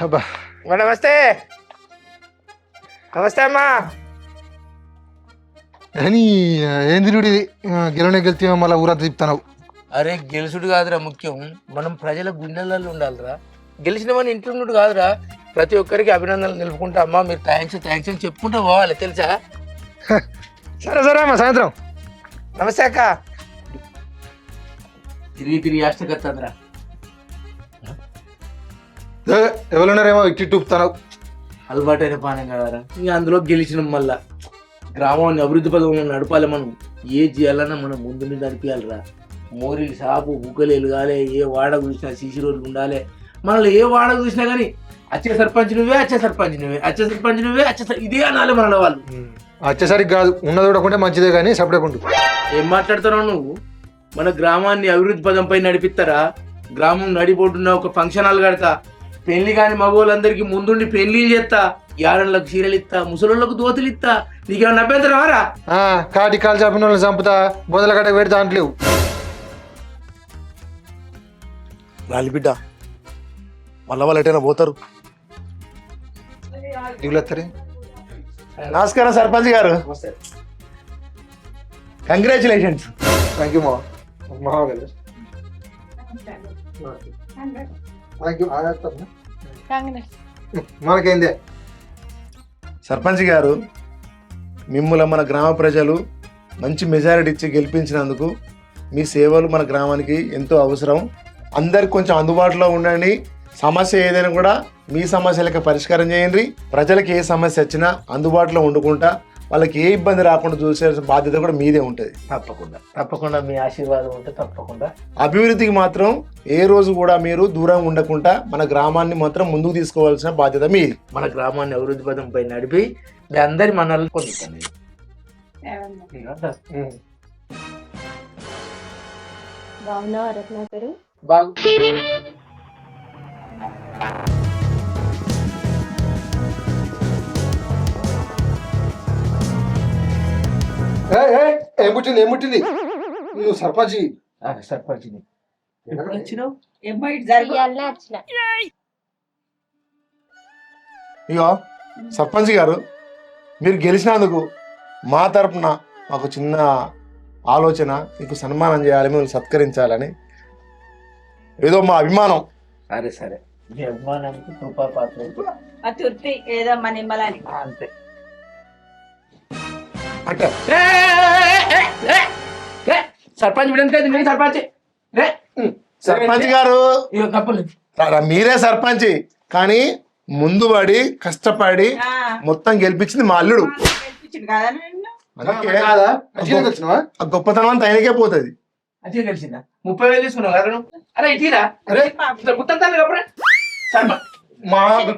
అబ్బా నమస్తే నమస్తే అమ్మా. అని ఏంది ఇది గెలవనే గెలితే మళ్ళీ ఊరంతా తిప్పుతున్నావు. అరే గెలుసుడు కాదురా ముఖ్యం, మనం ప్రజల గుండెలలో ఉండాలిరా. గెలిచిన మన ఇంట్లో ఉన్నట్టు కాదురా, ప్రతి ఒక్కరికి అభినందనలు నిలుపుకుంటా అమ్మా మీరు థ్యాంక్స్ థ్యాంక్స్ అని చెప్పుకుంటూ పోవాలి తెలుసా. సరే సరే అమ్మా సాయంత్రం. నమస్తే అక్క. తిరిగి తిరిగి ఆష్టకత్తరా. ఎవరున్నారేమో ఇట్టి చూపుతున్నావు. అలవాటైన పానం కదరా, ఇక అందులో గెలిచినాం. మళ్ళా గ్రామాన్ని అభివృద్ధి పదంలో నడపాలి. మనం ఏ చేయాలన్నా మనం ముందు నుండి నడిపించాలిరా. మోరీలు షాపు బుగ్గలేలు కాలే, ఏ వాడ చూసినా సీసీ రోడ్లు ఉండాలి. మనల్ని ఏ వాడ చూసినా కానీ వచ్చే సర్పంచ్ నువ్వే, వచ్చే సర్పంచ్ నువ్వే, వచ్చే సర్పంచ్ నువ్వే, ఇదే అనాలి మన వాళ్ళు. వచ్చేసరికి కాదు, ఉన్నది చూడకుంటే మంచిదే కానీ సపరేట్. ఏం మాట్లాడుతున్నావు నువ్వు? మన గ్రామాన్ని అభివృద్ధి పదంపై నడిపిస్తారా? గ్రామం నడిపోతున్న ఒక ఫంక్షన్ హాల్ కడతా, పెళ్లి కాని మగవాళ్ళందరికీ ముందుండి పెళ్లిళ్ళు చేస్తా, యాడళ్ళకు చీరలు ఇస్తా, ముసలోళ్ళకు దోతులు ఇస్తా. నీకేమన్నా అభ్యంతరమారా? కాటి కాలు చాపిన వాళ్ళని చంపుతా, బొదల గడ్డ పెడతా అంటలేవు. రాలి బిడ్డ మళ్ళా వాళ్ళు ఎటైనా పోతారు. దిగులెత్తరే. నమస్కారం సర్పంచ్ గారు. కంగ్రాచులేషన్స్. థ్యాంక్ యూ మనకేందే. సర్పంచ్ గారు, మిమ్మల్ని మన గ్రామ ప్రజలు మంచి మెజారిటీ ఇచ్చి గెలిపించినందుకు మీ సేవలు మన గ్రామానికి ఎంతో అవసరం. అందరికి కొంచెం అందుబాటులో ఉండండి. సమస్య ఏదైనా కూడా మీ సమస్యలకు పరిష్కారం చేయండి. ప్రజలకు ఏ సమస్య వచ్చినా అందుబాటులో వండుకుంటా వాళ్ళకి ఏ ఇబ్బంది రాకుండా చూసే బాధ్యత కూడా మీదే ఉంటుంది. తప్పకుండా తప్పకుండా మీ ఆశీర్వాదం ఉంటే తప్పకుండా. అభివృద్ధికి మాత్రం ఏ రోజు కూడా మీరు దూరంగా ఉండకుండా మన గ్రామాన్ని మాత్రం ముందుకు తీసుకోవాల్సిన బాధ్యత మీది. మన గ్రామాన్ని అభివృద్ధి పదంపై నడిపి మీ అందరి మనల్ని పొందుతాను. బాగున్నావా రత్నాకరు? బాగు ఏం పుట్టింది నువ్వు సర్పంచ్. సర్పంచ్ ఎప్పుడు వచ్చినావు? ఇయ్యాలనే వచ్చిన. ఇగో సర్పంచ్ గారు, మీరు గెలిచినందుకు మా తరపున మాకు చిన్న ఆలోచన, మీకు సన్మానం చేయాలి, మిమ్మల్ని సత్కరించాలని ఏదో మా అభిమానం. సరే సరే, మీ అభిమానానికి కృపాపాత్ర ఏదో మన నిమ్మలని అంతే. అంటే సర్పంచ్ సర్పంచ్ సర్పంచ్ గారు మీరే సర్పంచ్, కానీ ముందు పడి కష్టపడి మొత్తం గెలిపించింది మా అల్లుడు. అందుకే ఆ గొప్పతనం అంతా ఆయనకే పోతుంది. అదే కలిసిందా? 30,000 తీసుకున్నావు. అరే ఇటీరా, అరే మా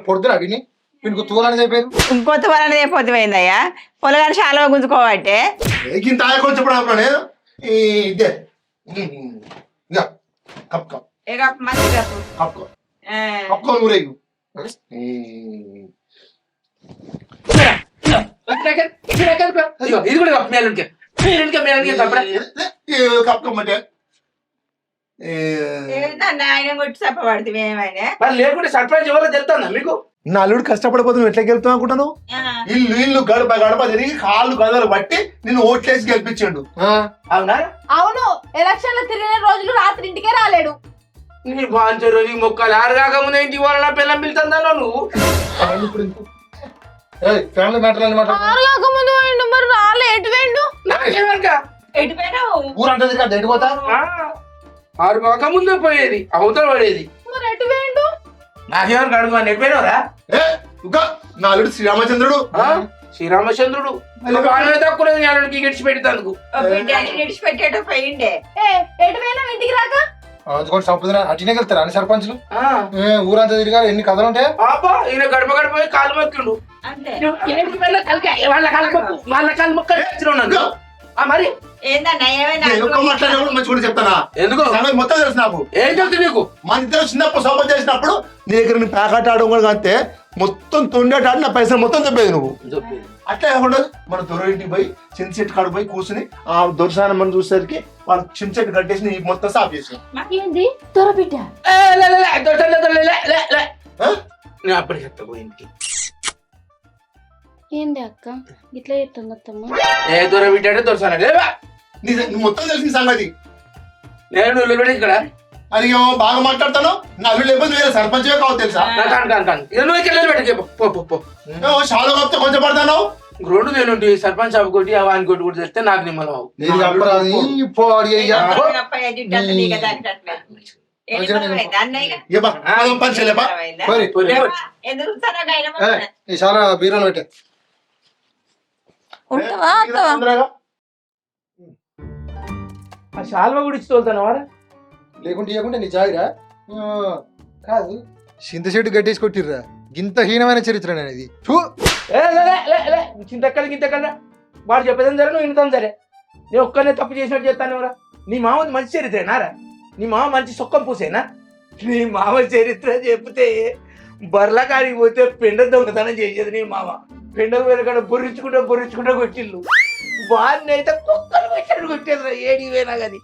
పొద్దున విని వీనికి తూలని చెప్పారు. పొత్తు వాళ్ళని అయిపోతుందయ్యా, పొలగాని చాలా గుంజుకోబట్టే ఇంత కొంచెం ఇదే కప్ కప్ మంచి కప్ కప్ ఊరేగు. ఇది కూడా కప్ కమ్మంటే ఆయన కొట్టి చెప్పబడుతుంది ఏమైనా. లేకుంటే సర్పంచ్ ఎవరో తెలుస్తుందా మీకు? నా అల్లుడు కష్టపడిపోతే నువ్వు ఎట్లా గెలుతావు అనుకుంటాను? ఇల్లు గడప గడప తిరిగి కాళ్ళు గదలు బట్టి నిన్ను ఓట్లేసి గెలిపించాడు. అవునా? అవును, ఎలక్షన్ లో తిరిగిన రోజులు రాత్రి ఇంటికే రాలేడు. నీ బాంచరు నీ మొక్కలు ఆరుగాకముందే ఇంటికి వాళ్ళ పిల్లం పిలుతుందా నువ్వు? ఫ్యామిలీ మ్యాటర్ అని మాట ఆరుగాకముందు పోయిండు, మరి రాలే. ఎటు పోయిండు? ఎటు పోయినావు? ఊరంతా తిరిగి ఎటు పోతా? ఆరు కాకముందే పోయేది, అవతల పడేది. మరి ఎటు పోయిండు? నాకేమని అడుగు అని ఎట్టిపోయినవరా? నా అల్లుడు శ్రీరామచంద్రుడు. శ్రీరామచంద్రుడు బాగానే తక్కువ అల్లుడికి గడిచి పెడతాను. విడిచిపెట్టేటో పోయిండే. ఎటు పోయినా ఇంటికి రాక సంపద అట్టినే వెళ్తారా అని సర్పంచ్లు? ఊరంతా తిరిగా ఎన్ని కథలు ఉంటాయి. ఈయన గడప గడప కాలు మొక్కిండు. వాళ్ళ కాలు మొక్క మరి ఏందన్నా ఏమైనా మంచి చెప్తానా? ఎందుకు మొత్తం తెలుసు నాకు. ఏం తెలుసు నీకు? మన ఇద్దరు చిన్నప్పుడు సోపం చేసినప్పుడు నీ దగ్గర నీ ప్యాకెట్ ఆడడం కూడా అంతే, మొత్తం తొండేటాడు నా పైసలు మొత్తం చెప్పేది నువ్వు. అట్లా కాకుండా మన దొర ఇంటికి పోయి చిన్న చెట్టు కాడు పోయి కూర్చుని ఆ దొరసానం మనం చూసేసరికి వాళ్ళు చిన్న చెట్టు కట్టేసి మొత్తం సాఫ్ చేసాం. ఏంది దొరబిడ్డ? నేను అప్పటికి చెప్తా పోయింది. ఏంది అక్క ఇట్లా చెప్తుంది అత్తమ్మ? ఏ దూర పెట్టాడే దొరసాన లేవా నువ్వు మొత్తం తెలిసిన సంగతి. నేను నిలబడి ఇక్కడ అది ఏమో బాగా మాట్లాడతాను. నా అల్లుడు లేకపోతే వేరే సర్పంచే కావు తెలుసా? నువ్వు ఇక్కడ నిలబెట్టి పో పో పో. ఏమో చాలా గొప్ప కొంచెం పడతాను. రోడ్డు నేను సర్పంచ్ షాప్ కొట్టి వాని కొట్టి కూడా తెస్తే నాకు నిమ్మలం అవు. నేను చెప్పరాదు ఈ పోడి అయ్యా. పంచలేపా పోరి. ఈ చాలా బీరోలు పెట్టే. ఉంటావా అత్తవా? ఆ శాల్వ కూడా ఇచ్చి తోలుతాను వారా లేకుంటే ఇవ్వకుంటే నీ జాగిరా కాదు. చింత చెట్టు గట్టేసి కొట్టిర్రా. గింత హీనమైన చరిత్ర అనేది. చింతక్కడి గింతక్కడ వాడు చెప్పేదని సరే నువ్వు వింటాను సరే. నేను ఒక్కనే తప్పు చేసినట్టు చేస్తాను ఎవరా? నీ మామ మంచి చరిత్రేనారా? నీ మామ మంచి సొక్కం పూసేనా? నీ మామ చరిత్ర చెప్తే బర్ల కాడికి పోతే పెండ దొంగతనం చేసేది నీ మామ. పెండకు వెనకాడ బొర్రించుకుంటా కొట్టిల్లు. వాడిని అయితే కుక్కలు పెట్టాడు కొట్టేది ఏడికి పోయినా కానీ.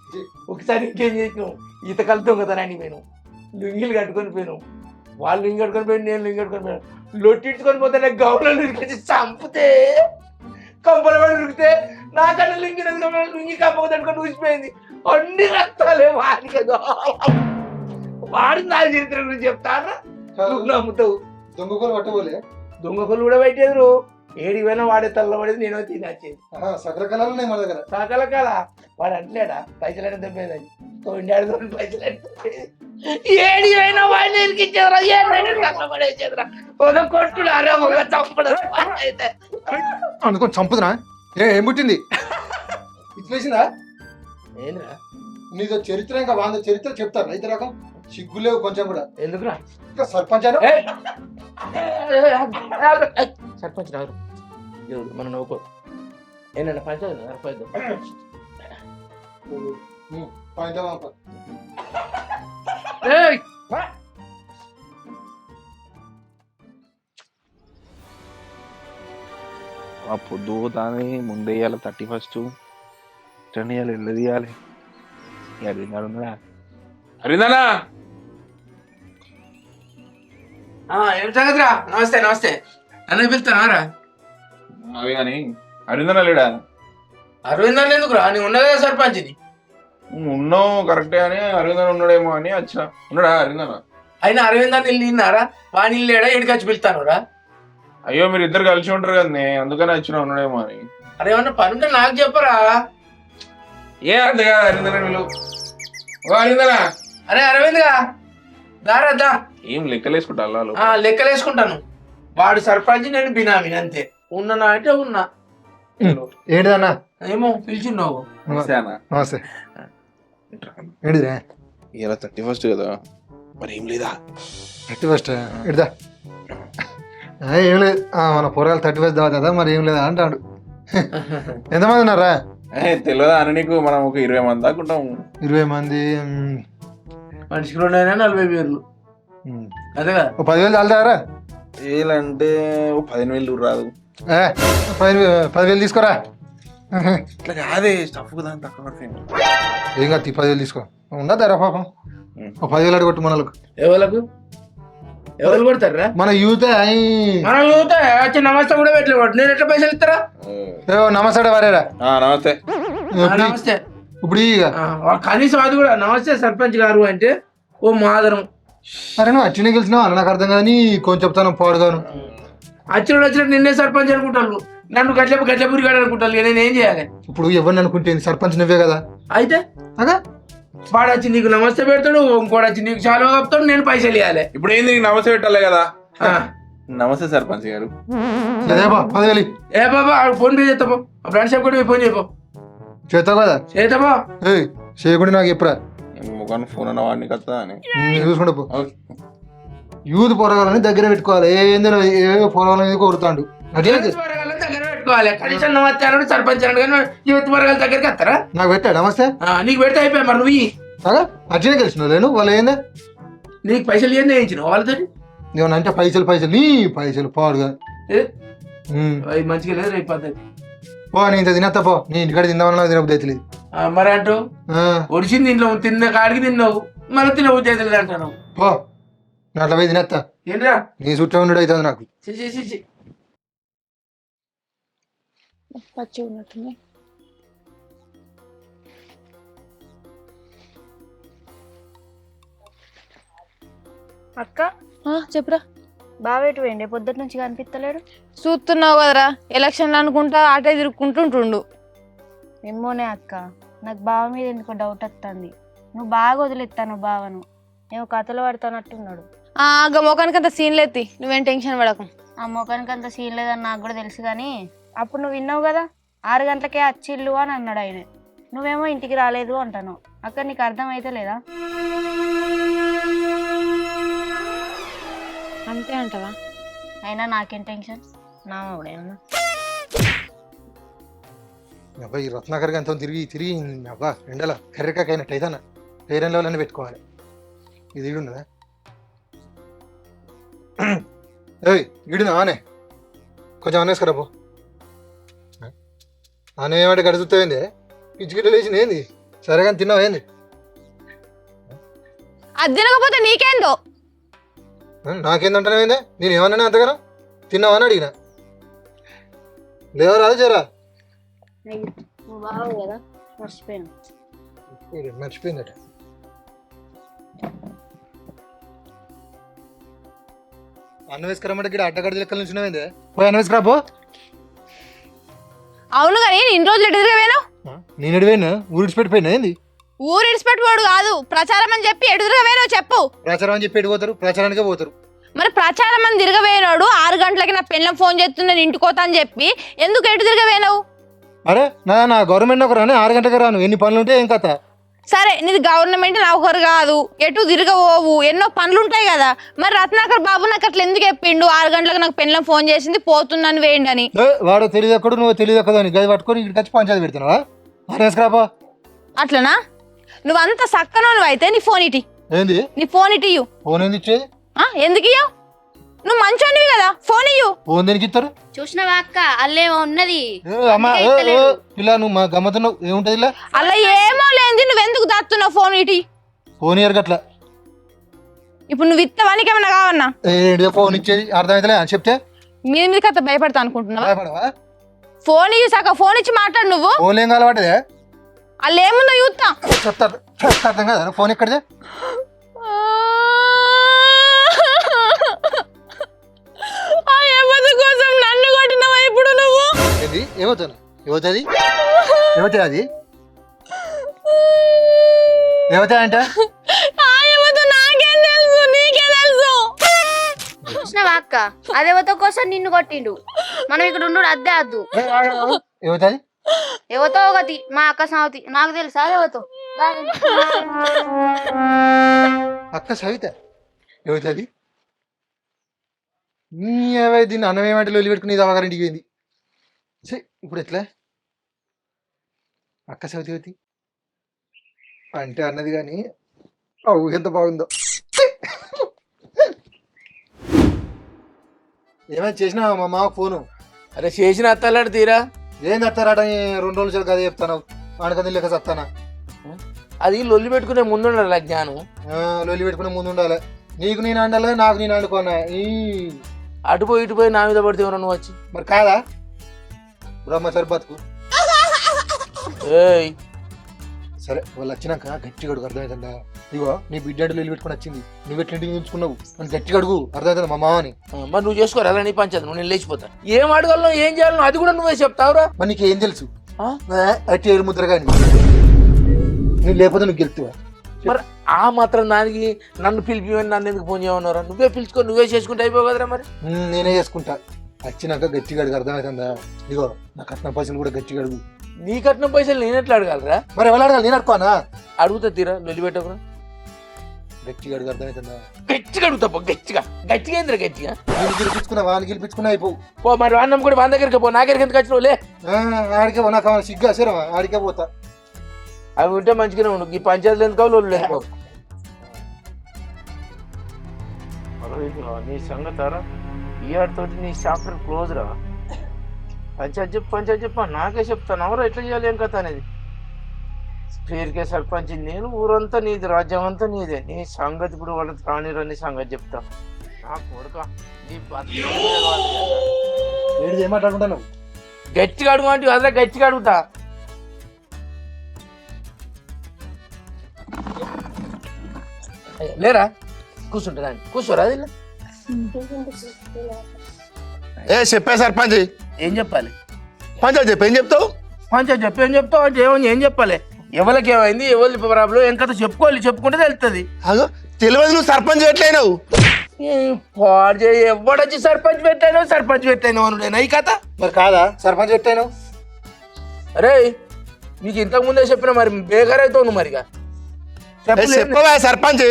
ఒకసారి ఇంకేం చేసినావు? ఈతకాలు దొంగతనాన్ని పోయినావు. లుంగిలు కట్టుకొని పోయినావు. వాళ్ళు లుంగి కట్టుకొని పోయి నేను లుంగి కట్టుకొని పోయాను. లొట్టించుకొని పోతే గౌరవం ఉరికొచ్చి చంపితే కంపల పడి ఉరికితే నాకన్నా లుంగి కంపకు తట్టుకొని ఊసిపోయింది. అన్ని రక్తాలే వాడికి. వాడు నా చరిత్ర గురించి చెప్తారా? నువ్వు నమ్ముతావు. దొంగకోలు పట్టబోలే. దొంగకోలు కూడా పెట్టేది. ఏడికి పోయినా వాడే తల్లబడేది నేను తినచ్చేది. సకల కళలు ఉన్నాయి మన దగ్గర. సకల కళ వాడు అంటలేడా పైసలు అంటే తప్పేదని పైసలు ఏడి అయినా వాడిని ఇరికిచ్చేదరా. కష్టపడేసేదిరా. ఒక కొట్టుడారా ఒక చంపడం అయితే అనుకో చంపుతున్నా. ఏం పుట్టింది ఇట్లేసిందా? ఏంద్రా నీతో చరిత్ర ఇంకా వాళ్ళ చరిత్ర చెప్తారు అయితే రకం సిగ్గులేవు కొంచెం కూడా. ఎందుకురా ఇంకా సర్పంచ్ అని సర్పంచ్ రాదు మనం నవ్వుకో. ఏంటంటే పంచాయతీ ఆ పొద్దు దాని ముందే ఇవ్వాలి 31st రిటర్న్ ఇవ్వాలి ఎల్లు తీయాలి. అరవిందా అరవిందనా ఏం సంగతిరా? నమస్తే నమస్తే. నన్ను పిలుస్తానారా? అవి కానీ అరవిందనా లేడా? అరవిందన్ ఎందుకురా? నీ ఉన్నదా సర్పంచ్ని? ఉన్నావు కరెక్టే అని అరవిందన్ ఉన్నాడేమో అని వచ్చిన. ఉన్నాడా అరవిందనా? అయినా అరవిందన్ ఇల్లు తిన్నారా? వాని ఇల్లు లేడా? ఎడికొచ్చి పిలుస్తానురా? అయ్యో మీరు ఇద్దరు కలిసి ఉంటారు కదనే అందుకని వచ్చిన ఉన్నాడేమో అని. అరే ఏమన్నా పనుంటే నాకు చెప్పరా? ఏ అంత కాదు అరవిందన వీళ్ళు. ఓ అరవిందనా. అరే అరవింద్గా దారద్దా. ఏం లెక్కలేసుకుంటా అల్లాలు? లెక్కలేసుకుంటాను. వాడు సర్పంచ్ నేను బినామీని అంతే. ఉన్ననా అంటే ఉన్నా. ఏంటిదన్నా? ఏమో పిలిచిన్నావు. నమస్తే. ఏంటిదిరా? ఇలా 31st కదా మరి ఏం లేదా? 31st ఎడదా? ఏం లేదు. మన పొరగాలు 31st దాదా మరి ఏం లేదా అంటాడు. ఎంతమంది ఉన్నారా? తెలియదా అని నీకు? మనం ఒక 20 మంది దాకా ఉంటాము. 20 మంది. మనిషికి 240 పేర్లు అదేగా. 10,000 చాలుతారా? ఏలంటే 15,000 రాదు. 10,000 తీసుకోరా. ఇట్లా కాదే స్టఫ్ దాని తక్కువ ఏం కాదు 10,000 తీసుకో. ఉండదారా పాపం. 10,000 అడగొట్టు మనలకు. ఎవరు కొడతారా? మన యూత్. మన యూత్ నమస్తే కూడా పెట్టలేదు. నేను ఎట్లా పైసలు ఇస్తారా? నమస్తే వారేరా. నమస్తే నమస్తే. ఇప్పుడు కనీసం అది కూడా నమస్తే సర్పంచ్ గారు అంటే ఓ మాదరం. అరే నువ్వు అట్లనే గెలిచినావు అన్న నాకు అర్థం కానీ కొంచెం చెప్తాను పాడుగాను. వచ్చినప్పుడు నిన్నే సర్పంచ్ అనుకుంటాను. నన్ను గట్లపూరి గాడు అనుకుంటాను. నేను ఏం చేయాలి ఇప్పుడు? ఎవరిని అనుకుంటే సర్పంచ్ నువ్వే కదా. అయితే అగా వాడు వచ్చి నీకు నమస్తే పెడతాడు, ఇంకోటి వచ్చి నీకు చాలా చెప్తాడు, నేను పైసలు ఇవ్వాలి. ఇప్పుడు ఏంది నీకు నమస్తే పెట్టాలి కదా? నమస్తే సర్పంచ్ గారు. ఏ బాబా ఫోన్ పే చేస్తాపో. ఫ్రెండ్ షాప్ కూడా ఫోన్ చేయపో. చేస్తావు కదా? చేస్తాపో. చేయకుండా నాకు ఎప్పుడా ముఖాన్ని ఫోన్ అన్న వాడిని కదా అని చూసుకుంటా పో. యూత్ పొరగాలని దగ్గర పెట్టుకోవాలి. ఏందో ఏ పొరగాలని కోరుతాడు దగ్గర పెట్టుకోవాలి. కనీసం నమస్తే అన్నాడు సర్పంచ్ అన్నాడు కానీ యూత్ పొరగాల దగ్గరికి వస్తారా? నాకు పెట్టా నమస్తే. నీకు పెడితే అయిపోయా మరి నువ్వు అట్లనే గెలిచినావు. లేను వాళ్ళు ఏందే నీకు పైసలు ఏంది వేయించినావు వాళ్ళతో? ఏమన్నా అంటే పైసలు నీ పైసలు పాడుగా మంచిగా లేదు రేపు పద్ధతి. పో నేను ఇంత తినేస్తా పో. నీ ఇంటికాడ తిందామన్నా తినబుద్ధి అవుతలేదు. మరి అంటూ ఒడిచింది ఇంట్లో తిన్న కాడికి తిన్నావు మళ్ళీ తినబుద్ధి అవుతలేదు అంటాను. పో అట్లా పోయి తినేస్తా. ఏంట్రా నీ చుట్టూ ఉండడు అవుతుంది నాకు. చి పచ్చి ఉన్నట్టుంది. అక్క చెప్పురా. బావేటు పోయిండే పొద్దుట నుంచి కనిపిస్తలేడు. చూస్తున్నావు కదరా, ఎలక్షన్లు అనుకుంటా ఆటే తిరుక్కుంటుంటుండు. ఏమోనే అక్క, నాకు బావ మీద ఎందుకో డౌట్ వస్తుంది. నువ్వు బాగా వదిలేస్తాను బావను, ఏమో కథలు పడతానట్టున్నాడు. ఆ మొఖానికి అంత సీన్ లేతి, నువ్వేం టెన్షన్ పడకు. ఆ ముఖానికి అంత సీన్ లేదని నాకు కూడా తెలుసు, కానీ అప్పుడు నువ్వు విన్నావు కదా 6 గంటలకే వచ్చిల్లు అని అన్నాడు ఆయన. నువ్వేమో ఇంటికి రాలేదు అంటాను. అక్క నీకు అర్థం అయితే లేదా? అంతే అంటవా? అయినా నాకేం టెన్షన్, నా ఎవడేమన్నా. అబ్బా ఈ రత్నాకర్ అంతా తిరిగి తిరిగి అబ్బా ఎండల కర్రెకాకైనట్టు అయితేనా పేరెన్ లెవెల్ పెట్టుకోవాలి. ఇది ఈడున్నదా? ఏయ్ ఈడునా ఆనే కొంచెం అనేసుకురా పో. ఆనే ఏమంటే గడుచుతాయింది, పిచ్చిగిట్ట లేచింది ఏంది? సరే కానీ తిన్నావు ఏంది? అది తినకపోతే నీకేందో. నాకేందంటానే ఏందే? నేను ఏమన్నా అంతగానో తిన్నావని అడిగిన. లేవరాదు జరా. నువ్వు బావు కదా, మర్చిపోయాను. మర్చిపోయిందట. అన్న వేసుకురమ్మంటే ఇక్కడ అడ్డగడ్డ లెక్కల నుంచి ఉన్నావేందే? పోయి అన్న వేసుకురా పో. అవును కానీ ఇన్ని రోజులు ఎటు తిరగవేను? నేను ఎడిపోయినా ఊరు విడిచిపెట్టిపోయినా ఏంది? ఊరు ఇడిచిపెట్టుకోడు కాదు, ప్రచారం అని చెప్పి ఎటు తిరగవేనో చెప్పు. ప్రచారం అని చెప్పి ఎడిపోతారు, ప్రచారానికే పోతారు. మరి ప్రచారం అని తిరగవేనాడు 6 గంటలకి నా పెళ్ళం ఫోన్ చేస్తున్నా నేను ఇంటికి పోతా అని చెప్పి ఎందుకు ఎటు తిరగవేనావు? అరే నా గవర్నమెంట్ ఒక రాను 6 గంటలకు రాను, ఎన్ని పనులు ఉంటే ఏం కథ? సరే నీది గవర్నమెంట్ నౌకరు కాదు, ఎటు తిరగపోవు, ఎన్నో పనులు ఉంటాయి కదా. మరి రత్నాకర్ బాబు నాకు అట్లా ఎందుకు చెప్పిండు 6 గంటలకు నాకు పెళ్ళం ఫోన్ చేసింది పోతున్నాను వేయండి అని? వాడు తెలియదు ఎక్కడు, నువ్వు తెలియదు ఎక్కదు అని గది పట్టుకొని ఇక్కడికి వచ్చి పంచాయతీ పెడుతున్నావా? అన్న వేసుకురాపో. అట్లనా? నువ్వంత సక్కనోను అయితే నీ ఫోన్ ఇటీ. ఏంది నీ ఫోన్ ఇటు ఇయ్యు. ఫోన్ ఏంది ఇచ్చేది? ఎందుకు ఇయ్యవు? నువ్వు మంచోనివి కదా, ఫోన్ ఇయ్యు. ఫోన్ దేనికి ఇస్తారు? చూసినావా అక్క, అల్లేమో ఉన్నది. అమ్మా ఇలా నువ్వు మా గమ్మతున్నావు ఏముంటది ఇలా? అలా ఏమో లేని నువ్వెందుకు దాస్తున్నావు ఫోన్ ఇటీ? ఫోన్ ఇయర్ గట్లా. ఇప్పుడు నువ్వు ఇత్తవానికి ఏమన్నా కావన్నా? ఏంటి ఫోన్ ఇచ్చేది అర్థమైతలే అని చెప్తే మీద మీద కథ భయపడతా అనుకుంటున్నావా? భయపడవా? ఫోన్ ఇయ్యి సక, ఫోన్ ఇచ్చి మాట్లాడు. నువ్వు ఫోన్ ఏం కావాలంటే అలా ఏముందో చూస్తా. చెప్తారు అర్థం కదా. ఫోన్ ఎక్కడిదే? కోసం నన్ను కొట్టినవా ఇప్పుడు నువ్వు? ఏంది ఏమవుతాను? ఏమవుతుంది? ఏమవుతుంది అది? ఏమవుతాయి అంటే నాకేం తెలుసు, నీకే తెలుసు. చూసినావా అక్క, అదేవతో కోసం నిన్ను కొట్టిండు. మనం ఇక్కడ ఉండు అద్దే అద్దు. ఏమవుతుంది? ఎవతో ఒకటి మా అక్క సావతి, నాకు తెలుసా అదేవతో. అక్క సవిత ఏమవుతుంది? దీన్ని అన్నం ఏమంటే లొల్లి పెట్టుకుని ఇది అవగారింటికి పోయింది. ఇప్పుడు ఎట్లా? అక్క సవితి అవుతి అంటే అన్నది కానీ ఎంత బాగుందో. ఏమైనా చేసినా మా మామ ఫోను. అరే చేసిన అత్తలాడు తీరా. ఏం తత్తారాట 2 రోజులు కదా చెప్తాను వానకంది లెక్క చస్తానా? అది లొల్లి పెట్టుకునే ముందు ఉండాలి జ్ఞానం. లొల్లి పెట్టుకునే ముందు ఉండాలి. నీకు నేను అండాలి, నాకు నేను అండుకోనా? అటుపోయి ఇటుపోయి నా మీద పడితే ఎవరన్నా వచ్చి మరి కాదా బ్రహ్మచారి బతుకు. ఏయ్ సరే వాళ్ళు వచ్చినాక గట్టిగా అడుగు, అర్థమవుతుందా? ఇగో నీ బిడ్డ లొల్లి పెట్టుకుని వచ్చింది, నువ్వు ఎట్లా ఉంచుకున్నావు అని గట్టిగా అడుగు, అర్థమవుతుందా మా మామని? మరి నువ్వు చేసుకోరు అలా నీ పంచాయతీ, నువ్వు నేను లేచిపోతా. ఏం అడగాలను ఏం చేయాలను అది కూడా నువ్వే చెప్తావురా. మరి నీకు ఏం తెలుసు? అట్టి ఏడు ముద్ర కానీ నువ్వు లేకపోతే నువ్వు గెలుతువా? మరి ఆ మాత్రం దానికి నన్ను పిలిపివని నన్ను ఎందుకు ఫోన్ చేయమన్నారా? నువ్వే పిలుచుకొని నువ్వే చేసుకుంటే అయిపోవు కదరా. మరి నేనే చేసుకుంటా. వచ్చినాక గట్టిగా అడుగు, అర్థమవుతుందా? ఇగో నా కట్నం పైసలు కూడా గట్టిగా అడుగు. నీ కట్టిన పైసలు నేను ఎట్లా అడగాలరా? మరి ఎవరు అడగాలి? నేను అడుకోనా? అడుగుతా తీరా లొల్లి పెట్టకురా. గట్టిగా అడుగు, అర్థమవుతుందా? గట్టిగా అడుగుతా పో, గట్టిగా గట్టిగా ఏందిరా గట్టిగా? నేను గెలిపించుకున్నా వాడిని గెలిపించుకున్నా అయిపోవు. పో మరి అన్నం కూడా వాళ్ళ దగ్గరికి పో, నా దగ్గరికి ఎందుకు వచ్చినావు? లే ఆడికే పో, నాకు సిగ్గా సరే ఆడికే పోతా. అవి ఉంటే మంచిగానే ఉండు. ఈ పంచాయతీలు ఎందుకు కావాలి లేదు. నీ సంగతారా ఈ ఆడితోటి నీ చాప్టర్ క్లోజ్ రా. పంచాయతీ చెప్పా నాకే చెప్తాను ఎవరో ఎట్లా చేయాలి ఏం కథ అనేది. పేరుకే సర్పంచ్ నేను, ఊరంతా నీది, రాజ్యం అంతా నీదే. నీ సంగతి ఇప్పుడు వాళ్ళకి రానిరని సంగతి చెప్తా. కొడుక ఏడు ఏమాట్లాడుకుంటాను గట్టిగా అడుగు అంటే అదే గట్టిగా అడుగుతా. లేరా కూర్చుంటుందా కూర్చోరా అది ఏ చెప్పే సర్పంచ్ ఏం చెప్పాలి పంచాయతీ చెప్పు ఏం చెప్తావు కొంచెం ఏం చెప్తావు అంటే ఏం చెప్పాలి ఎవరికి ఏమైంది ఎవరి ప్రాబ్లం ఎంత చెప్పుకోవాలి చెప్పుకుంటే తెలుస్తుంది. అగో తెలియదు నువ్వు సర్పంచ్ ఎట్లయినావు పాడు చేయి ఎవడొచ్చి సర్పంచ్ పెట్టాను అనుడేనా ఈ కథ. మరి కాదా సర్పంచ్ ఎట్టాను అరే నీకు ఇంతకు ముందే చెప్పిన మరి బేకార్ అవుతావు నువ్వు మరిగా చెప్పవా సర్పంచ్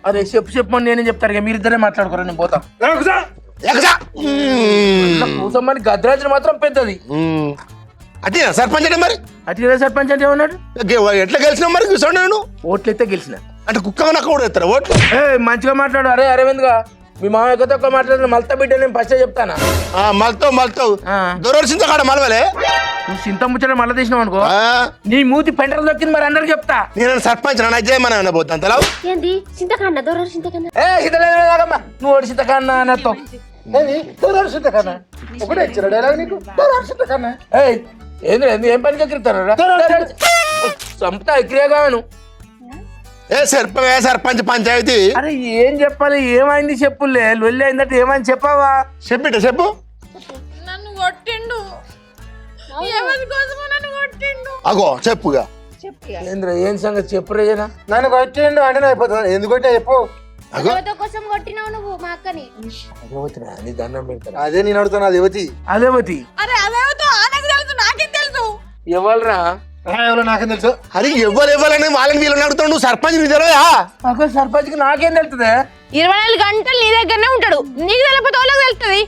అరే చెప్పమని నేనే చెప్తారు ఇక మీరిద్దరే మాట్లాడుకోరా నేను పోతాం. కూసమ్మని గద్రాజు మాత్రం పెద్దది. అదే సర్పంచ్ అంటే మరి అట్లా సర్పంచ్ అంటే ఏమన్నాడు ఎట్లా గెలిచినావు మరి కూర్చోండి నేను ఓట్లు అయితే గెలిచిన అంటే కుక్క నాకు కూడా ఎత్తారు ఓట్లు ఏ మంచిగా మాట్లాడు. అరే అరవింద్గా మీ మామయ్య కొత్త ఒక్క మాట్లాడిన మల్తా బిడ్డ నేను ఫస్ట్ చెప్తానా మల్తావు దొరసింత కాడ మలవలే నువ్వు చింత ముచ్చట మళ్ళీ తీసినావు అనుకో నీ మూతి పెంటలు దొక్కింది మరి అందరికి చెప్తా. నేను సర్పంచ్ నా అజయమని పోతాను తలా ఏంది చింతకన్నా దూరం చింతకన్నా ఏ చింతలేదమ్మా నువ్వు ఓడి చింతకన్నా అన్నతో ఒకటే ఇచ్చారు డైలాగ్ నీకు కన్నా ఏంది ఏం పనికి ఎక్కిరుతారా చంపుతా ఎక్కిరేగాను. ఏ సర్పంచ్ పంచాయతీ అరే ఏం చెప్పాలి ఏమైంది చెప్పులే లొల్లి అయిందంటే ఏమైంది చెప్పావా చెప్పు నన్ను కొట్టిండు ఎవరి కోసమో నన్ను కొట్టిండు. అగో చెప్పుగా ఏంద్ర ఏం సంగతి చెప్పురేనా నన్ను కొట్టిండు అంటే అయిపోతుంది ఎందుకు కొట్టా చెప్పు అగో కోసం కొట్టినావు నువ్వు మా అక్కని. నీ దండం పెడతారా అదే నేను అడుగుతున్నా అది యువతి అదే బతి అరే అదేవతో నాకు తెలుసు నాకేం తెలుసు ఎవరురా ఎవరో నాకేం తెలుసు అరే ఇవ్వాలని వాళ్ళని వీళ్ళని అడుగుతావు నువ్వు సర్పంచ్ నీ తెలియదా అక్కడ సర్పంచ్కి నాకేం తెలుస్తుంది 24 గంటలు నీ దగ్గరనే ఉంటాడు నీకు తెలియకపోతే వాళ్ళకి తెలుస్తుంది.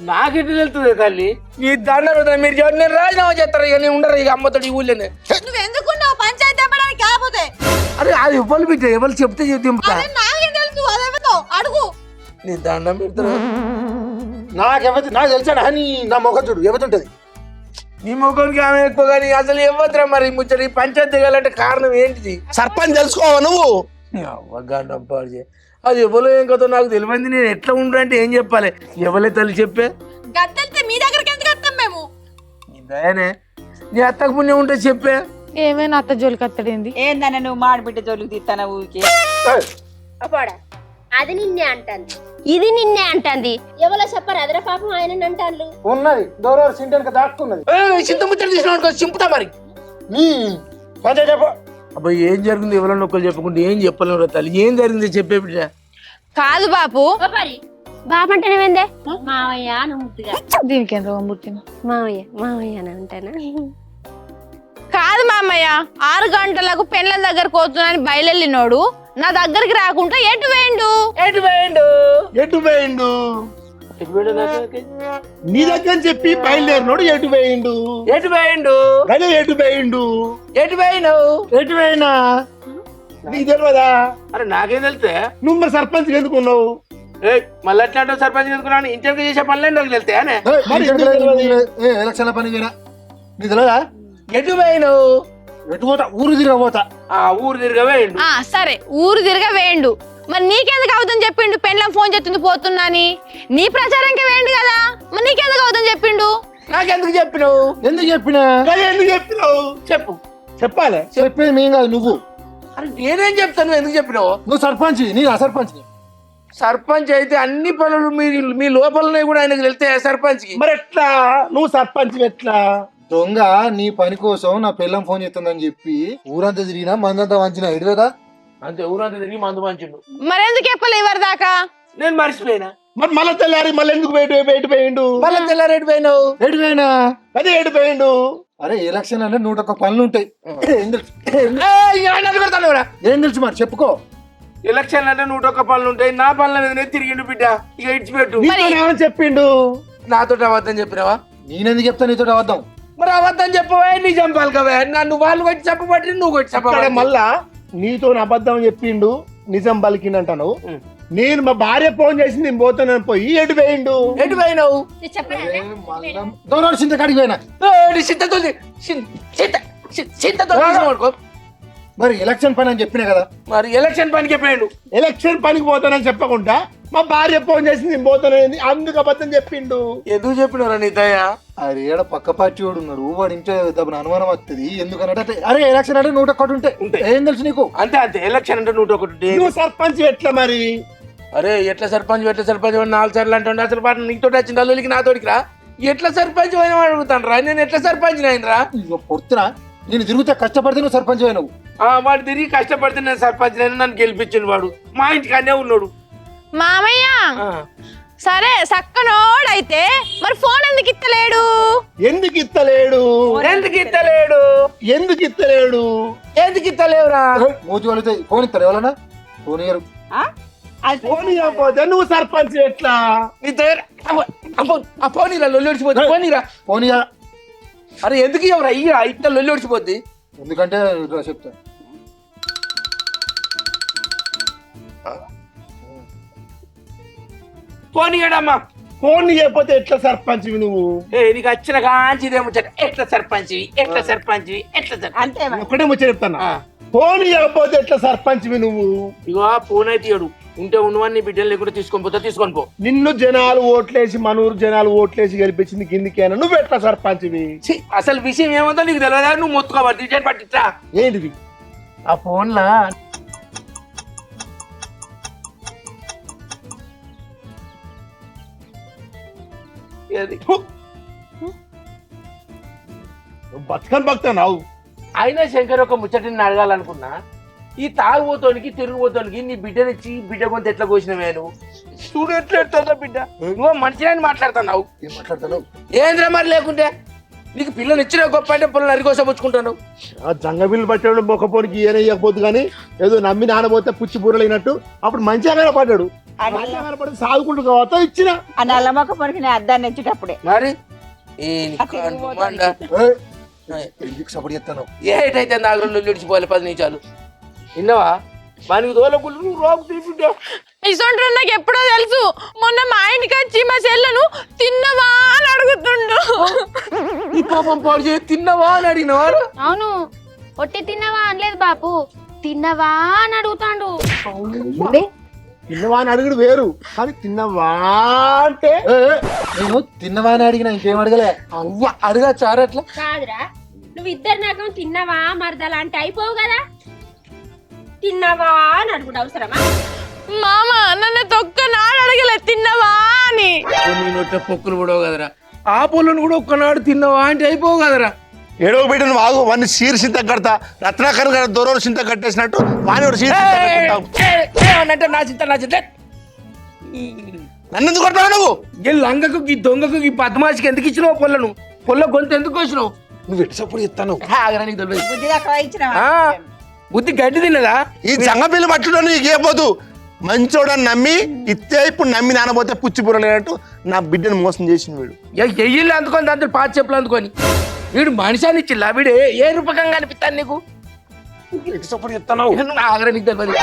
నాకెట్టు తెలుస్తుంది తల్లి నీ దండం పెడతాను మీరు చెప్పి నేను రాజీనామా చేస్తారు ఇక నేను ఉండరు ఇక అమ్మతోటి ఈ ఊళ్ళోనే. నువ్వు ఎందుకున్నావు పంచాయతీ తెప్పడానికి కాకపోతే అరే అది ఎవరు బిడ్డ ఎవరు చెప్తే దింపుతా నాకేం తెలుసు అదేవతో అడుగు. నీ దండం పెడతారు నాకు తెలిసాడు అని నా మొఖం చూడు ఎవతుంటది నీ ముఖంకి ఆమె ఎక్కువ కానీ అసలు ఇవ్వద్దురా మరి ముచ్చట ఈ పంచాయతీ దిగాలంటే కారణం ఏంటిది సర్పంచ్ తెలుసుకోవా నువ్వు అవగాహన పాడు చేయి అది ఎవరో ఏం కదా నాకు తెలియదు నేను ఎట్లా ఉండు అంటే ఏం చెప్పాలి ఎవరే తల్లి చెప్పే గద్దెళ్తే మీ దగ్గరికి ఎందుకు వస్తాం మేము దయనే నీ అత్తకు పుణ్యం ఉంటే చెప్పే ఏమైనా అత్త జోలికి వస్తాడేంది ఏందన్న నువ్వు మాడిబిడ్డ జోలికి తీస్తాన ఊరికే అப்பாడా అది నిన్నే అంటాంది ఇది నిన్నే అంటాంది ఎవరో చెప్పరు అదర పాపం ఆయన అంటాను. ఉన్నది దూరం సింటెనక దాక్కున్నది చింత ముచ్చట తీసుకున్నాడు చింపుతా మరి నీ పంచాయతీ చెప్పు అబ్బాయి ఏం జరిగింది ఎవరన్నా ఒకరు చెప్పుకుంటే ఏం చెప్పలేరు తల్లి ఏం జరిగింది చెప్పే బిడ్డ కాదు బాపు బాబు అంటేనేమైందే మావయ్య అని ముద్దుగా దీనికి ఎంత పుట్టింది మావయ్య అని అంటానా. కాదు మామయ్య 6 గంటలకు పెళ్ళ దగ్గరకు పోతున్నాని బయలుదేరినోడు నా దగ్గరికి రాకుండా ఎటు వేయండు ఎటు పోయిండు నీ దగ్గర చెప్పి బయలుదేరినోడు ఎటు పోయిండు అదే ఎటు పోయినా నీకు తెలియదా అరే నాకేం తెలుస్తే నువ్వు మరి సర్పంచ్ ఎందుకున్నావు మళ్ళీ ఎట్లా సర్పంచ్ ఎందుకున్నాను ఇంటర్వ్యూ చేసే పనులే నాకు తెలుస్తాయా ఎలక్షన్ల పని పోయినా నీకు తెలియదా ఎటు పోయినావు ఎటు పోతా ఊరు తిరగబోతా ఊరు తిరగవేయండు సరే ఊరు తిరగ వేయండు మరి నీకెందుకు అవుతుందని చెప్పిండు పెళ్ళం ఫోన్ చేస్తుంది పోతున్నాని నీ ప్రచారంకే వేయండు కదా మరి నీకెందుకు అవుతుందని చెప్పిండు నాకెందుకు చెప్పినావు ఎందుకు చెప్పినా ఎందుకు చెప్పినావు చెప్పు చెప్పాలి చెప్పేది మేం కాదు నువ్వు అరే నేనేం చెప్తాను ఎందుకు చెప్పినావు నువ్వు సర్పంచ్ నీ సర్పంచ్ సర్పంచ్ అయితే అన్ని పనులు మీ లోపలనే కూడా ఆయనకు వెళ్తే సర్పంచ్కి మరి ఎట్లా నువ్వు సర్పంచ్ ఎట్లా దొంగ నీ పని కోసం నా పిల్లం ఫోన్ చేస్తుందని చెప్పి ఊరంతా తిరిగినా మందంతా వంచిన ఎడివేగా అంతే ఊరంతా తిరిగి మందు మంచిండు మరెందుకు చెప్పలే ఎవరి దాకా నేను మర్చిపోయినా మరి మళ్ళీ తెల్లారి మళ్ళీ ఎందుకు బయట పోయిండు మళ్ళీ తెల్లారెడ్డి పోయినావు ఎడిపోయినా అదే ఎటు పోయిండు అరే ఎలక్షన్ అంటే 101 పనులు ఉంటాయి ఏం తెలుసు ఏం తెలుసు మరి చెప్పుకో ఎలక్షన్ అంటే 101 పనులు ఉంటాయి నా పనుల మీద తిరిగిండు బిడ్డ ఇక ఇచ్చిపెట్టు ఏమని చెప్పిండు నాతో అబద్ధం చెప్పినావా నేనెందుకు చెప్తా నీతో అబద్ధం మరి అబద్ధం చెప్పవే నిజం పలకవే నన్ను వాళ్ళు వచ్చి చెప్పబట్టి నువ్వు వచ్చి చెప్పబడి మళ్ళా నీతో అబద్ధం చెప్పిండు నిజం పలికిందంటాను నేను మా భార్య ఫోన్ చేసి నేను పోతానని పోయి ఎటు పోయిండు ఎటు పోయినావు దూరం చింత కాడికి పోయినా చింతతో మరి ఎలక్షన్ పని అని చెప్పినా కదా మరి ఎలక్షన్ పనికి పోయిండు ఎలక్షన్ పనికి పోతానని చెప్పకుండా మా భార్య ఫోన్ చేసి నేను పోతానని అందుకు అబద్ధం చెప్పిండు. ఎందుకు చెప్పినరా నీ దయ? అరే ఏడ పక్క పార్టీ వాడు ఉన్నాడు, వాడు ఇంటే దాని అనుమానం వస్తుంది. ఎందుకనంటే అరే ఎలక్షన్ అంటే 101 ఉంటాయి, ఏం తెలుసు నీకు? అంతే అంతే, ఎలక్షన్ అంటే 101. నువ్వు సర్పంచ్ ఎట్లా మరి? అరే ఎట్లా సర్పంచ్ 4 సార్లు అంటే అసలు పాటు నీతో వచ్చింది అల్లుడికి నాతోడికి రా. ఎట్లా సర్పంచ్ అయినా అడుగుతాను రా, నేను ఎట్లా సర్పంచ్ అయినరా? ఇక పొడుతున్నా, నేను తిరిగితే కష్టపడితే నువ్వు సర్పంచ్ అయినావు. వాడు తిరిగి కష్టపడితే నేను సర్పంచ్ అయినా, నన్ను గెలిపించిండు వాడు. మా ఇంటికి అన్నే ఉన్నాడు. మామయ్య సరే సక్కనోడైతే మరి ఫోన్ ఎందుకు ఇత్తలేడు? ఎందుకు ఇత్తలేడు? ఎందుకు ఇస్తలేడు? ఎందుకు ఇత్తలేడు? ఎందుకు ఇస్తలేవురా? మూతి వాళ్ళతో ఫోన్ ఇస్తారు ఎవరన్నా? ఫోన్ ఇయ్యరు. ఫోన్ ఇవ్వకపోతే నువ్వు సర్పంచ్ ఎట్లా? నీ దగ్గర పోనీరా, లొల్లి ఒడిచిపోద్ది. పోనీరా. ఫోన్ ఇయ్య. అరే ఎందుకు ఇవ్వరా? ఇయ్యరా, ఇట్లా లొల్లి ఒడిచిపోద్ది. ఎందుకంటే ఇట్లా చెప్తా. పోనీయడమ్మా. ఫోన్ ఇవ్వకపోతే ఎట్లా సర్పంచ్ నువ్వు? నీకు వచ్చిన కాంచిదేమో ఎట్లా సర్పంచ్ ఎట్లా సర్పంచ్ ఎట్లా సర్పంచ్? అంతే మరి. ఒకటే ముచ్చట చెప్తాను, ఫోన్ ఇవ్వకపోతే ఎట్లా సర్పంచ్ నువ్వు? ఇగో ఫోన్ అయితే ఇయ్యడు. ఉంటే ఉన్నవాన్ని బిడ్డలు లేకుండా తీసుకొని పో. నిన్ను జనాలు ఓట్లేసి, మనూరు జనాలు ఓట్లేసి గెలిపించింది కిందికేనా? నువ్వు ఎట్లా సర్పంచ్వి? ఛీ, అసలు విషయం ఏమందో నీకు తెలియదా? నువ్వు మొత్తుకోవాలి, రిటర్న్ పట్టించా. ఏంటిది? ఆ ఫోన్లా బతుకని బతుకుతున్నావు. అయినా శంకర్ ఒక ముచ్చటిని అడగాలనుకున్నా. ఈ తాగుబోతోనికి తిరుగుబోతోనికి నీ బిడ్డనిచ్చి బిడ్డ కొంత ఎట్లా కోసినవే నువ్వు? చూడు ఎట్లా ఎడుతుందా బిడ్డ. నువ్వు మంచిగా మాట్లాడుతున్నావు. ఏం మాట్లాడుతున్నావు? ఏంద్రా మరి లేకుంటే నీకు పిల్లలు ఇచ్చిన గొప్ప అంటే పిల్లలు అరికోసం పుచ్చుకుంటాను. ఆ జంగబిల్లు పట్టాడు మొక్కపోనికి ఈయన ఇవ్వకపోతే కానీ ఏదో నమ్మి నానబోతే పుచ్చి బూరలైనట్టు అప్పుడు మంచిగా కనపడ్డాడు. మంచిగా కనపడి సాదుకుంటూ కావతా ఇచ్చిన ఆ నల్ల మొక్క పొరికి నేను అద్దాన్ని ఎంచేటప్పుడే మరి ఎందుకు సపోర్ట్ చేస్తాను? ఏటైతే నాకు 2 విడిచిపోవాలి 10 నిమిషాలు. విన్నావా? వానికి దోలకులు నువ్వు రోగు తీపిడ్డా. ఇసొంటారు నాకు ఎప్పుడో తెలుసు. మొన్న మా ఇంటికి వచ్చి మా చెల్లెను తిన్నవా అని అడుగుతుండు. ఈ పాపం పాడు చేసి తిన్నవా అని అడిగినవారు. అవును, ఒట్టి తిన్నవా అనలేదు బాపు, తిన్నవా అని అడుగుతాండు. తిన్నవా అని అడుగుడు వేరు, కానీ తిన్నవా అంటే నేను తిన్నవా అని అడిగినా, ఇంకేం అడగలే. అవ్వ అడిగా చారట్లా కాదురా, నువ్వు ఇద్దరు నాకు తిన్నావా మరదలా అంటే అయిపోవు కదా. తిన్నావా అని అడుగుడు అవసరమా? మామ నన్ను తొక్క నాడు అడగలే తిన్నవా అని. నేను ఒట్ట పొక్కులు పడవు కదరా. ఆ పొలను కూడా ఒక్కనాడు తిన్నవా అంటే అయిపోవు కదరా. ఏడవ బిడ్డ నువ్వు ఆగు, వాడిని సీరు సింత కడతా. రత్నాకర్ గారు దూరం సింత కట్టేసినట్టు వాని అంటే నా చింత నన్ను ఎందుకు కొడతావు నువ్వు? ఈ లంగకు ఈ దొంగకు ఈ పద్మాసికి ఎందుకు ఇచ్చినావు పొల్లను? పొల్ల గొంతు ఎందుకు వచ్చినావు? నువ్వు ఎటు సపోర్ట్ చేస్తాను? నీకు తెలియదు. బుద్ధిగా ఇచ్చిన బుద్ధి గడ్డి తిన్నదా? ఈ జంగపిల్లి పట్టుడు నీకు ఏపోదు. మంచోడని నమ్మి ఇస్తే ఇప్పుడు నమ్మి నానబోతే పుచ్చి బుర్రలేనట్టు నా బిడ్డను మోసం చేసిన వీడు. ఎయ్యిళ్ళు అందుకొని దాంతో పాత చెప్పులు అందుకొని వీడు మనిషాన్ని ఇచ్చిల్లా. వీడు ఏ రూపకంగా అనిపిస్తాను నీకు? ఎటు సపోర్ట్ చేస్తాను? ఆగరా, నీకు తెలియదు.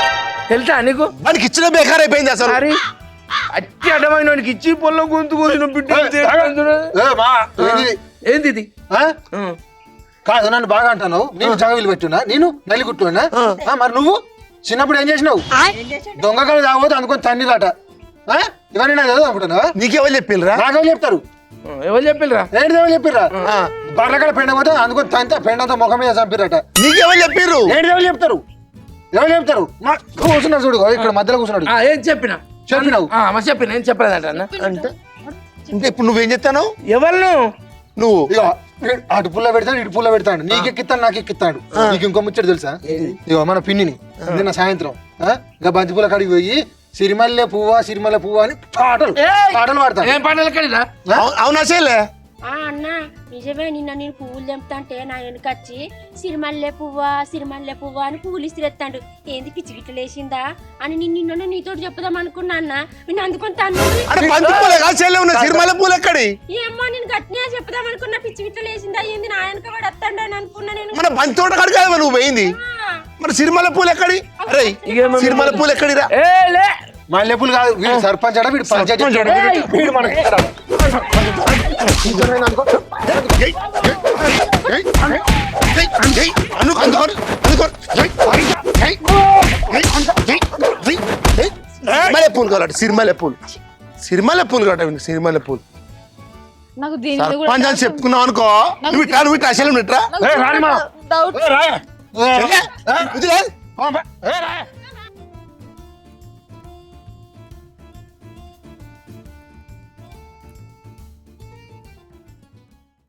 తెలుసా నీకు? వానికి ఇచ్చిన బేకార్ అయిపోయింది అసలు. సారీ అట్టి అడ్డమైన వాడికి ఇచ్చి పొల్ల గొంతు కోసిన బిడ్డ ఏంది ఇది? కాదు నన్ను బాగా అంటాను. నేను జగవిలు పెట్టున్నా, నేను నల్లిగుట్టున్నా. మరి నువ్వు చిన్నప్పుడు ఏం చేసినావు? దొంగకాలు తాగబోతే అందుకొని తన్నీరాట. ఇవన్నీ నాకు చదువు అనుకుంటున్నావా? నీకెవరు చెప్పిల్రా? నాకెవరు చెప్తారు? ఎవరు చెప్పిల్రా? ఏంటి ఎవరు చెప్పిర్రా? బర్రకాడ పెండపోతే అందుకొని తంత పెండంతా ముఖం మీద చంపిరట. నీకెవరు చెప్పిర్రు? ఏంటి ఎవరు చెప్తారు? ఎవరు చెప్తారు? కూర్చున్నాడు చూడు, ఇక్కడ మధ్యలో కూర్చున్నాడు. ఏం చెప్పినా? చెప్పినావు? చెప్పిన ఏం చెప్పలేదంట అన్న. అంటే అంటే ఇప్పుడు నువ్వేం చెప్తాను? ఎవరు నువ్వు ఇక అటు పుల్ల పెడతాడు, ఇటు పుల్ల పెడతాడు. నీకు ఎక్కిస్తాడు, నాకు ఎక్కిస్తాడు. నీకు ఇంకో ముచ్చట తెలుసా? ఇక మన పిన్నిని నిన్న సాయంత్రం ఇంకా బంతిపూల కాడికి పోయి సిరిమల్లె పువ్వా సిరిమల్లె పువ్వా అని పాటలు పాడతాడు. ఏం పాటలు కడిరా? అవునా చేయలే? అన్న నిజమే, నిన్న నేను పువ్వులు తెంపుతా అంటే నా వెనకచ్చి సిరిమల్లె పువ్వా అని పువ్వులు ఇసిరెత్తాడు. ఏంది పిచ్చి గిట్ల లేచిందా అని నిన్న నీతో చెప్పుదాం అనుకున్నా అన్న. నేను అందుకొని తను సిరిమల్లె పూలు ఎక్కడి? ఏమో నేను గట్టిగా చెప్పుదాం అనుకున్నా, పిచ్చి గిట్ల లేచిందా ఏంది నా వెనక వాడు వస్తాడు అని అనుకున్నా. నేను మన బంతి తోట కాడికి కదా నువ్వు పోయింది. మరి సిరిమల్లె పూలు ఎక్కడి? అరే సిరిమల్లె పూలు ఎక్కడిరా? మల్లెపూలు కాదు, వీడు సర్పంచ్ అడా, వీడు పంచాయతీ వీడు మనకి పూలు కావాలట సిరిమల్లె పూలు కావట సిరిమల్లె పూలు నాకు దీని మీద కూడా సర్పంచ్ అని చెప్పుకున్నావు అనుకో నువ్వు ఇట్లా అసలు ఇట్రా డౌట్ చెల్లె, ఇది లేదు.